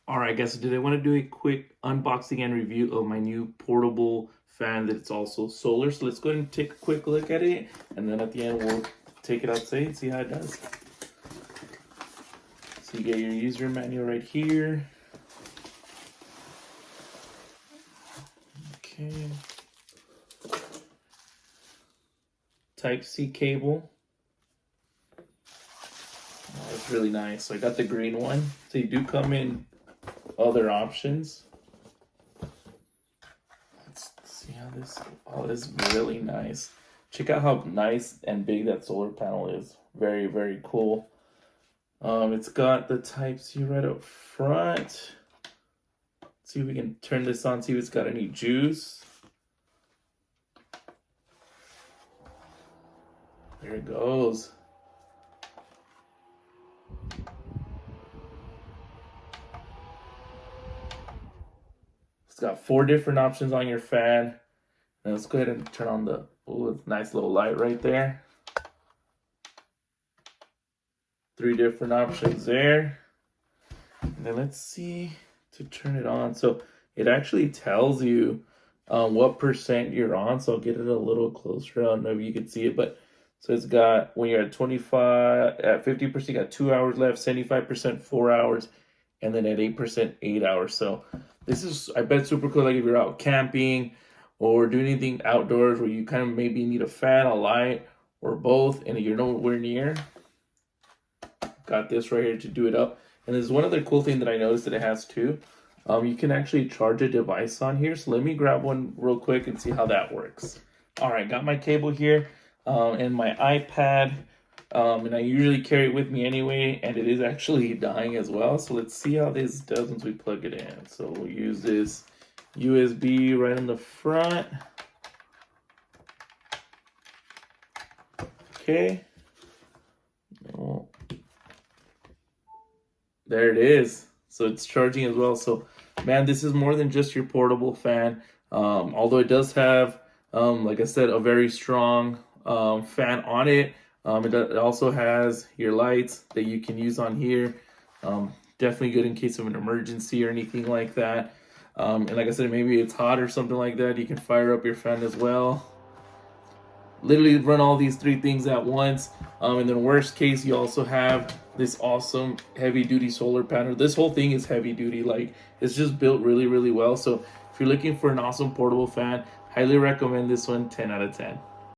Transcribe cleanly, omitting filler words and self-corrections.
All right, guys, so today I want to do a quick unboxing and review of my new portable fan that's also solar. So let's go ahead and take a quick look at it, and then at the end we'll take it outside and see how it does. So you get your user manual right here. Okay. Type-C cable. Oh, it's really nice. So I got the green one. So you do come in other options. Let's see how this. Oh, this is really nice. Check out how nice and big that solar panel is. Very, very cool. It's got the Type-C right up front. Let's see if we can turn this on, see if it's got any juice. There it goes. It's got 4 different options on your fan. Now let's go ahead and turn on the nice little light right there. 3 different options there. And then let's see to turn it on. So it actually tells you what percent you're on. So I'll get it a little closer. I don't know if you can see it, but so it's got, when you're at 25, at 50%, you got 2 hours left, 75%, 4 hours, and then at 8%, 8 hours. So this is, I bet, super cool. Like if you're out camping or doing anything outdoors where you kind of maybe need a fan, a light, or both, and you're nowhere near. Got this right here to do it up. And there's one other cool thing that I noticed that it has too. You can actually charge a device on here. So let me grab one real quick and see how that works. All right, got my cable here and my iPad. And I usually carry it with me anyway, and it is actually dying as well. So let's see how this does once we plug it in. So we'll use this USB right in the front. Okay. There it is. So it's charging as well. So, man, this is more than just your portable fan. Although it does have, like I said, a very strong fan on it. It also has your lights that you can use on here. Definitely good in case of an emergency or anything like that. And like I said, maybe it's hot or something like that. You can fire up your fan as well. Literally run all these 3 things at once. And then worst case, you also have this awesome heavy duty solar panel. This whole thing is heavy duty. Like, it's just built really, really well. So if you're looking for an awesome portable fan, highly recommend this one. 10 out of 10.